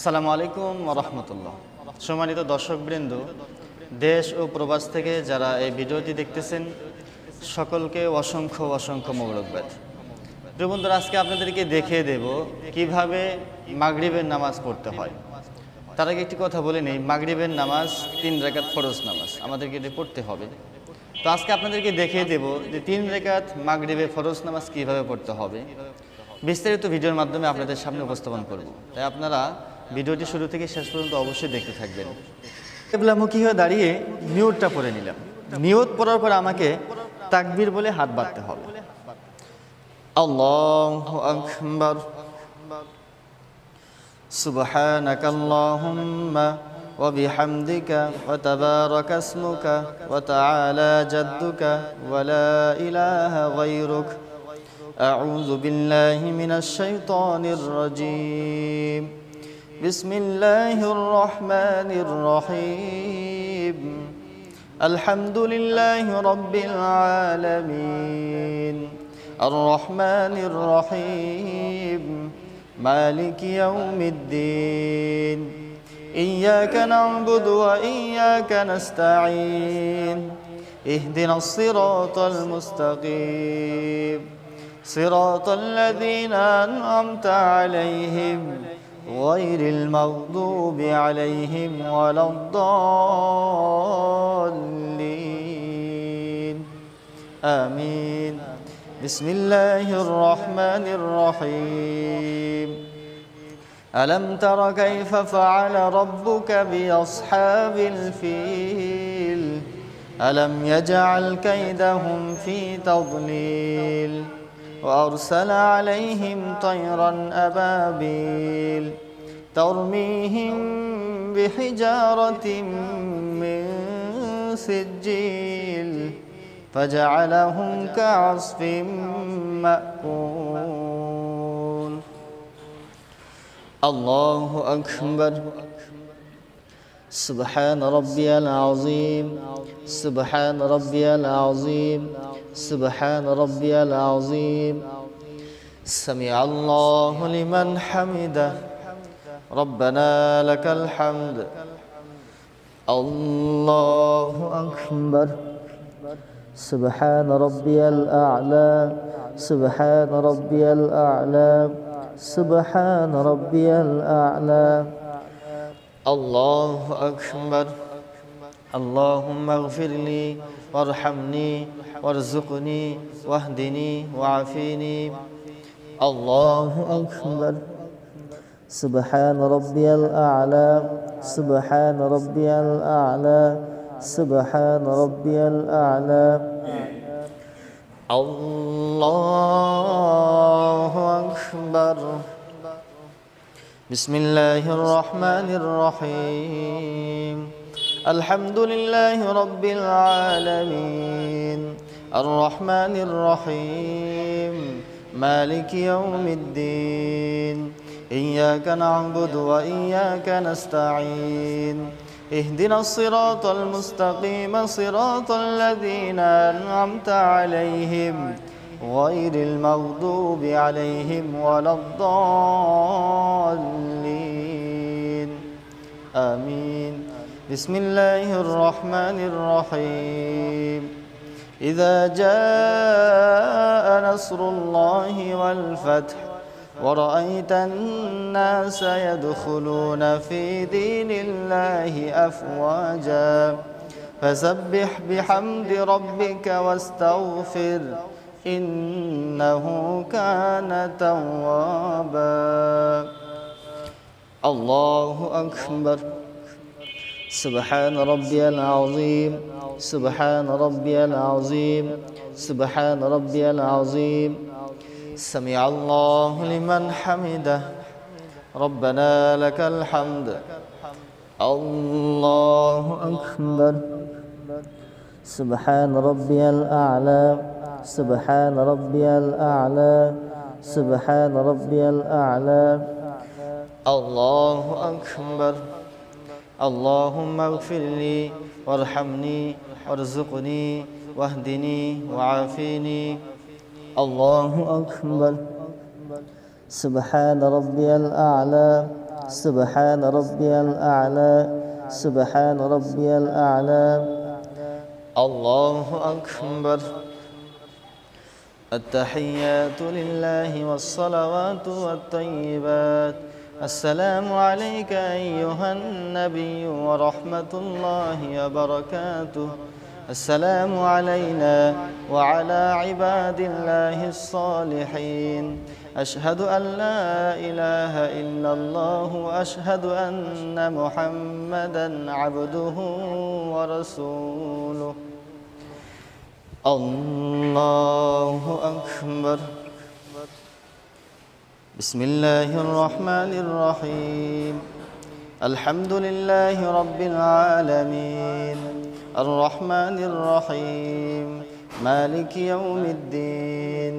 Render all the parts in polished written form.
আসসালামু আলাইকুম ওয়া রাহমাতুল্লাহ। সম্মানিত দর্শকবৃন্দ, দেশ ও প্রবাস থেকে যারা এই ভিডিওটি দেখতেছেন সকলকে অসংখ্য অসংখ্য মোবারকবাদ। প্রিয় বন্ধুরা, আজকে আপনাদেরকে দেখিয়ে দেব কিভাবে মাগরিবের নামাজ পড়তে হয়। তার আগে একটি কথা বলে নেই, মাগরিবের নামাজ 3 রাকাত ফরজ নামাজ, আমাদেরকে এটি পড়তে হবে। তো আজকে আপনাদেরকে দেখিয়ে দেব যে 3 রাকাত মাগরিবের ফরজ নামাজ কিভাবে পড়তে হবে। বিস্তারিত ভিডিওর মাধ্যমে আপনাদের সামনে উপস্থাপন করব, তাই আপনারা ভিডিওটি শুরু থেকে শেষ পর্যন্ত অবশ্যই দেখতে থাকবেন। কিবলামুখী হয়ে দাঁড়িয়ে নিয়তটা পড়ে নিলাম। নিয়ত পড়ার পর আমাকে তাকবীর বলে হাত বাঁধতে হবে। আল্লাহু আকবার, সুবহানাকাল্লাহুম্মা ওয়া বিহামদিকা ওয়া তাবারাকা ইসমুকা ওয়া তাআলা জাদ্দুকা ওয়া লা ইলাহা গায়রুক। আউযু বিল্লাহি মিনাশ শাইতানির রাজীম। বিসমিল্লাহির রহমানির রহিম। আলহামদুলিল্লাহি রাব্বিল আলামিন। আর রহমানির রহিম। মালিকি ইয়াউমিদ্দিন। ইয়্যাকা না'বুদু ওয়া ইয়্যাকা নাস্তাঈন। ইহদিনাস সিরাতাল মুস্তাকিম। সিরাতাল লাযীনা আন'আমতা আলাইহিম গায়রিল মাগদুবি আলাইহিম ওয়ালাদ-দাল্লিন। আমিন। বিসমিল্লাহির রহমানির রহিম। আলম তারা কাইফা ফাআলা রাব্বুকা বিআসহাবিল ফিল। আলম ইয়াজআল কাইদাহুম ফি তাদলিল। وأرسل عليهم طيرا أبابيل ترميهم بحجارة من سجيل فجعلهم كعصف مأكول. الله أكبر. سبحان ربي العظيم. سبحان ربي العظيم. سبحان ربي العظيم. سمع الله لمن حمده. ربنا لك الحمد. الله أكبر. سبحان ربي الأعلى. سبحان ربي الأعلى. سبحان ربي الأعلى. الله أكبر. اللهم اغفر لي وارحمني وارزقني واهدني وعافيني. الله أكبر. سبحان ربي الأعلى. سبحان ربي الأعلى. سبحان ربي الأعلى. الله أكبر. بسم الله الرحمن الرحيم. الحمد لله رب العالمين. الرحمن الرحيم. مالك يوم الدين. إياك نعبد وإياك نستعين. اهدنا الصراط المستقيم. صراط الذين أنعمت عليهم غير المغضوب عليهم ولا الضالين. آمين. بسم الله الرحمن الرحيم. إذا جاء نصر الله والفتح ورأيت الناس يدخلون في دين الله أفواجا فسبح بحمد ربك واستغفر إنه كان توابا. الله أكبر. سبحان ربي العظيم. سبحان ربي العظيم. سبحان ربي العظيم. سمع الله لمن حمده. ربنا لك الحمد. الله أكبر. سبحان ربي الأعلى. سبحان ربي الأعلى. سبحان ربي الأعلى. الله أكبر. اللهم اغفر لي وارحمني وارزقني واهدني وعافيني. الله أكبر. سبحان ربي الأعلى. سبحان ربي الأعلى سبحان ربي الأعلى الله أكبر التحيات لله والصلوات والطيبات السلام عليك أيها النبي ورحمة الله وبركاته السلام علينا وعلى عباد الله الصالحين أشهد أن لا إله إلا الله وأشهد أن محمدًا عبده ورسوله الله أكبر بسم الله الرحمن الرحيم الحمد لله رب العالمين الرحمن الرحيم مالك يوم الدين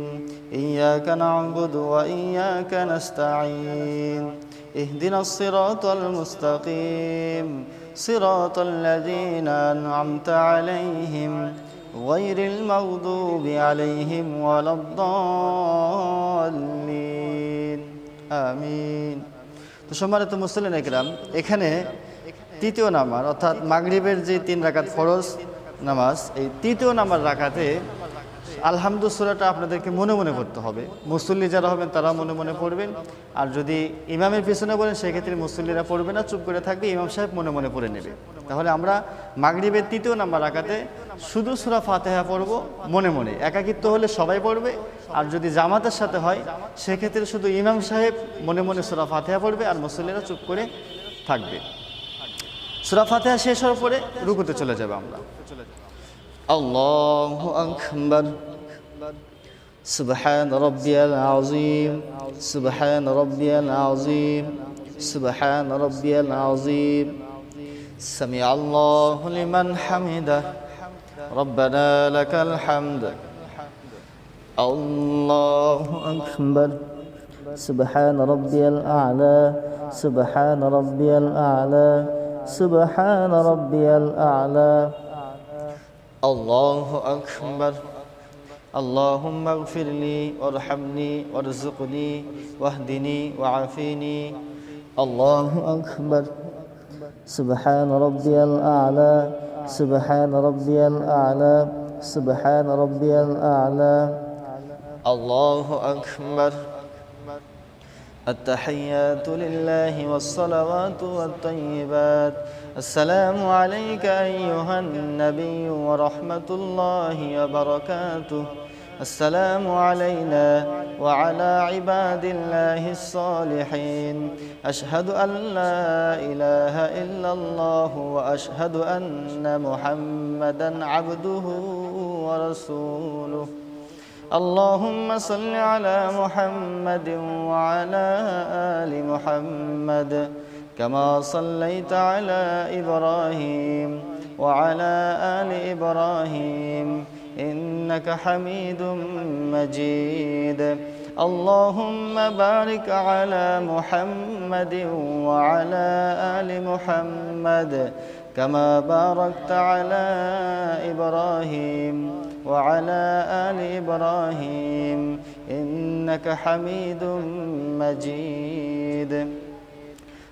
إياك نعبد وإياك نستعين اهدنا الصراط المستقيم صراط الذين أنعمت عليهم غير المغضوب عليهم ولا الضالين آمين তো সম্মানিত মুসলিম একরাম এখানে তৃতীয় নামাজ অর্থাৎ মাগরিবের যে 3 রাকাত ফরজ নামাজ এই তৃতীয় নামাজ রাকাতে আলহামদু সূরাটা আপনাদেরকে মনে মনে পড়তে হবে মুসল্লি যারা হবেন তারা মনে মনে পড়বেন আর যদি ইমামের পিছনে বলেন সেক্ষেত্রে মুসল্লিরা পড়বে না চুপ করে থাকবে ইমাম সাহেব মনে মনে পড়ে নেবে তাহলে আমরা মাগরিবের তৃতীয় নাম্বার রাকাতে শুধু সূরা ফাতিহা পড়ব মনে মনে একাকিত্ব হলে সবাই পড়বে আর যদি জামাতের সাথে হয় সেক্ষেত্রে শুধু ইমাম সাহেব মনে মনে সূরা ফাতিহা পড়বে আর মুসল্লিরা চুপ করে থাকবে সূরা ফাতিহা শেষ হওয়ার পরে রুকুতে চলে যাবে আমরা আল্লাহু আকবার সুবহান রাব্বিয়াল আযীম সুবহান রাব্বিয়াল আযীম সুবহান রাব্বিয়াল আযীম সামিআ আল্লাহু লিমান হামিদা রব্বানা লাকাল হামদ আল্লাহু আকবার سبحان ربي الأعلى سبحان ربي الأعلى سبحان ربي الأعلى الله أكبر اللهم اغفر لي وارحمني وارزقني واهدني وعافيني الله أكبر سبحان ربي الأعلى سبحان ربي الأعلى سبحان ربي الأعلى الله أكبر التحيات لله والصلوات والطيبات السلام عليك أيها النبي ورحمة الله وبركاته السلام علينا وعلى عباد الله الصالحين أشهد أن لا إله إلا الله وأشهد أن محمدًا عبده ورسوله اللهم صل على محمد وعلى آل محمد كما صليت على إبراهيم وعلى آل إبراهيم إنك حميد مجيد اللهم بارك على محمد وعلى آل محمد كما باركت على إبراهيم وعلى آل إبراهيم إنك حميد مجيد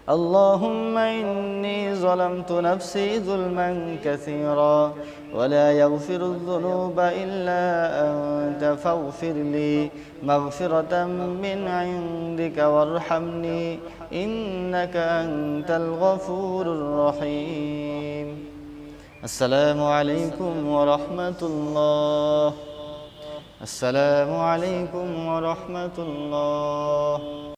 اللهم إني ظلمت نفسي ظلما كثيرا ولا يغفر الذنوب إلا أنت فاغفر لي مغفرة من عندك وارحمني إنك أنت الغفور الرحيم السلام عليكم ورحمة الله السلام عليكم ورحمة الله